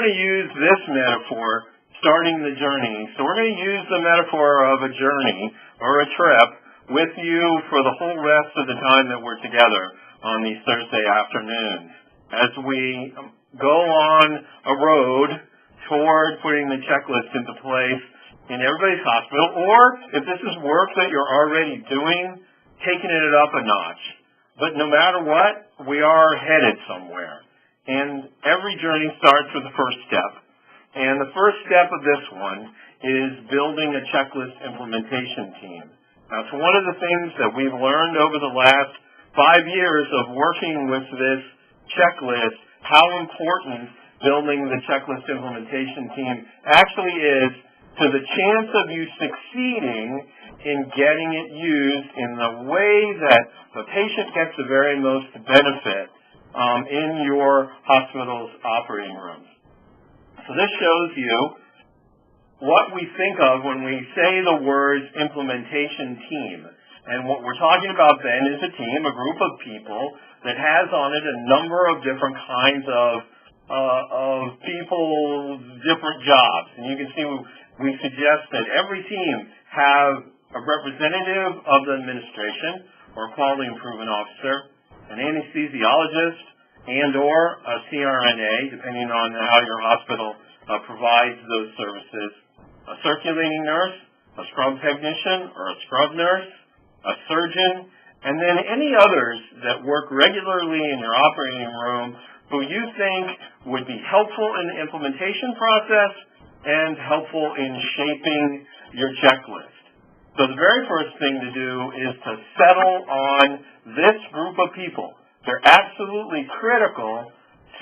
going to use this metaphor, starting the journey. So we're going to use the metaphor of a journey or a trip with you for the whole rest of the time that we're together on these Thursday afternoons. As we go on a road toward putting the checklist into place in everybody's hospital, or if this is work that you're already doing, taking it up a notch. But no matter what, we are headed somewhere. And every journey starts with the first step. And the first step of this one is building a checklist implementation team. Now, it's one of the things that we've learned over the last 5 years of working with this checklist, how important building the checklist implementation team actually is to the chance of you succeeding in getting it used in the way that the patient gets the very most benefit in your hospital's operating rooms. So this shows you what we think of when we say the words implementation team. And what we're talking about then is a team, a group of people that has on it a number of different kinds of people, different jobs. And you can see we suggest that every team have a representative of the administration or quality improvement officer, an anesthesiologist, and or a CRNA, depending on how your hospital provides those services, a circulating nurse, a scrub technician or a scrub nurse, a surgeon, and then any others that work regularly in your operating room who you think would be helpful in the implementation process and helpful in shaping your checklist. So the very first thing to do is to settle on this group of people. They're absolutely critical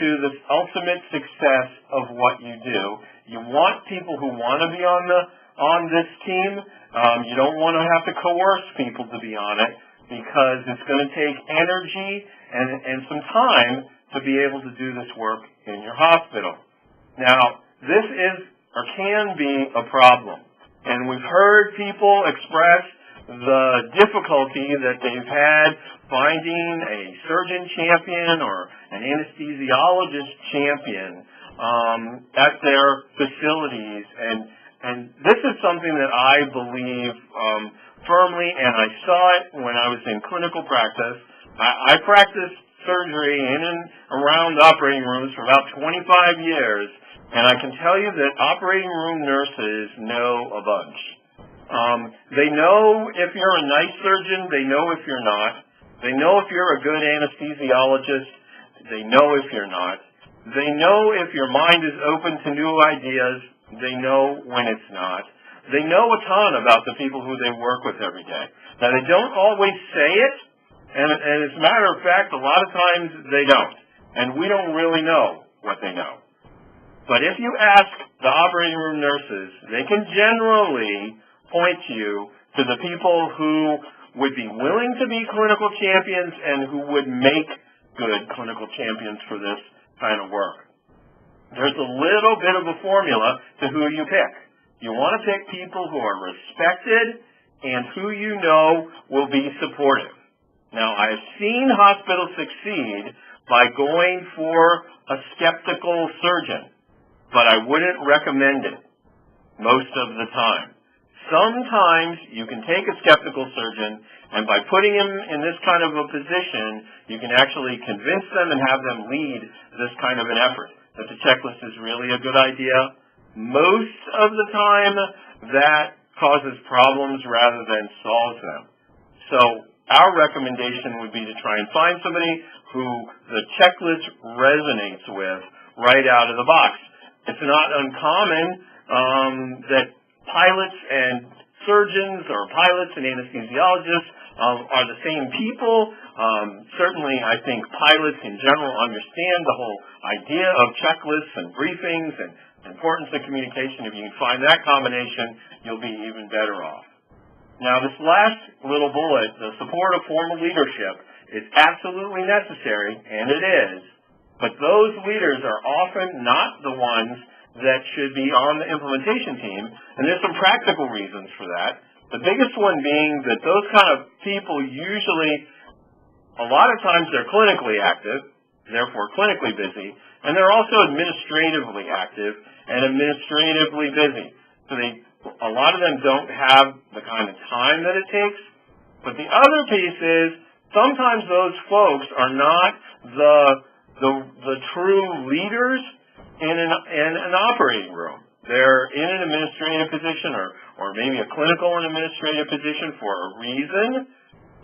to the ultimate success of what you do. You want people who want to be on this team. You don't want to have to coerce people to be on it because it's going to take energy and some time to be able to do this work in your hospital. Now, this is or can be a problem. And we've heard people express the difficulty that they've had finding a surgeon champion or an anesthesiologist champion at their facilities. And this is something that I believe firmly, and I saw it when I was in clinical practice. I practiced surgery in and around operating rooms for about 25 years, and I can tell you that operating room nurses know a bunch. They know if you're a nice surgeon. They know if you're not. They know if you're a good anesthesiologist. They know if you're not. They know if your mind is open to new ideas. They know when it's not. They know a ton about the people who they work with every day. Now, they don't always say it, and as a matter of fact, a lot of times they don't. And we don't really know what they know. But if you ask the operating room nurses, they can generally point you to the people who would be willing to be clinical champions and who would make good clinical champions for this kind of work. There's a little bit of a formula to who you pick. You want to pick people who are respected and who you know will be supportive. Now, I've seen hospitals succeed by going for a skeptical surgeon, but I wouldn't recommend it most of the time. Sometimes you can take a skeptical surgeon, and by putting him in this kind of a position, you can actually convince them and have them lead this kind of an effort, that the checklist is really a good idea. Most of the time, that causes problems rather than solves them. So our recommendation would be to try and find somebody who the checklist resonates with right out of the box. It's not uncommon that pilots and surgeons or pilots and anesthesiologists are the same people. Certainly, I think pilots in general understand the whole idea of checklists and briefings and importance of communication. If you can find that combination, you'll be even better off. Now, this last little bullet, the support of formal leadership, is absolutely necessary, and it is, but those leaders are often not the ones that should be on the implementation team, and there's some practical reasons for that. The biggest one being that those kind of people usually, a lot of times they're clinically active, therefore clinically busy, And they're also administratively active and administratively busy. So a lot of them don't have the kind of time that it takes. But the other piece is sometimes those folks are not the true leaders in an operating room. They're in an administrative position or maybe a clinical and administrative position for a reason,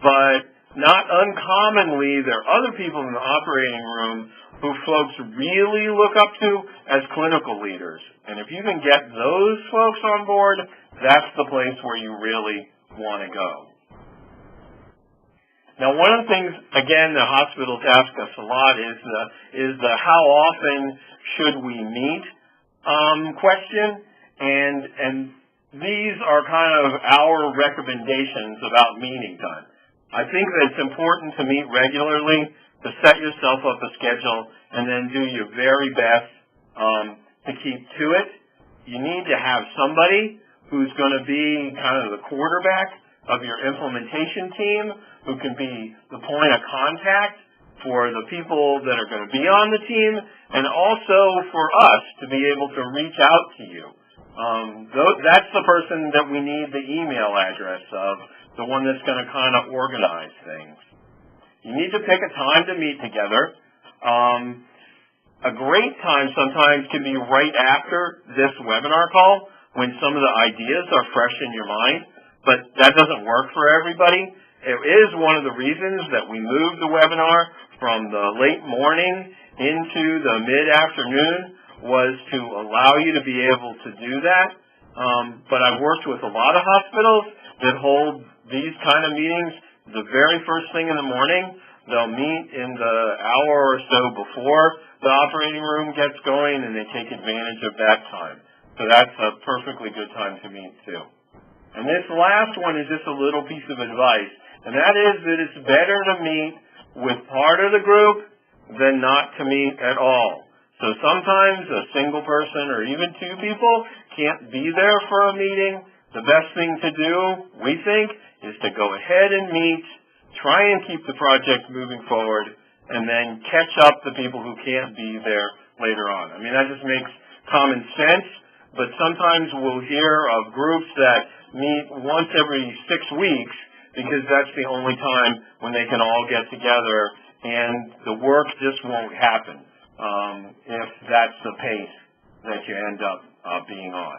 but not uncommonly there are other people in the operating room who folks really look up to as clinical leaders. And if you can get those folks on board, that's the place where you really want to go. Now, one of the things, again, the hospitals ask us a lot is the how often should we meet question, and these are kind of our recommendations about meeting time. I think that it's important to meet regularly, to set yourself up a schedule, and then do your very best to keep to it. You need to have somebody who's going to be kind of the quarterback of your implementation team, who can be the point of contact for the people that are going to be on the team, and also for us to be able to reach out to you. That's the person that we need the email address of, the one that's going to kind of organize things. You need to pick a time to meet together. A great time sometimes can be right after this webinar call, when some of the ideas are fresh in your mind, but that doesn't work for everybody. It is one of the reasons that we moved the webinar from the late morning into the mid-afternoon, was to allow you to be able to do that. But I've worked with a lot of hospitals that hold these kind of meetings the very first thing in the morning. They'll meet in the hour or so before the operating room gets going, and they take advantage of that time. So that's a perfectly good time to meet too. And this last one is just a little piece of advice, and that is that it's better to meet with part of the group than not to meet at all. So sometimes a single person or even two people can't be there for a meeting. The best thing to do, we think, is to go ahead and meet, try and keep the project moving forward, and then catch up the people who can't be there later on. I mean, that just makes common sense, but sometimes we'll hear of groups that meet once every 6 weeks because that's the only time when they can all get together, and the work just won't happen if that's the pace that you end up being on.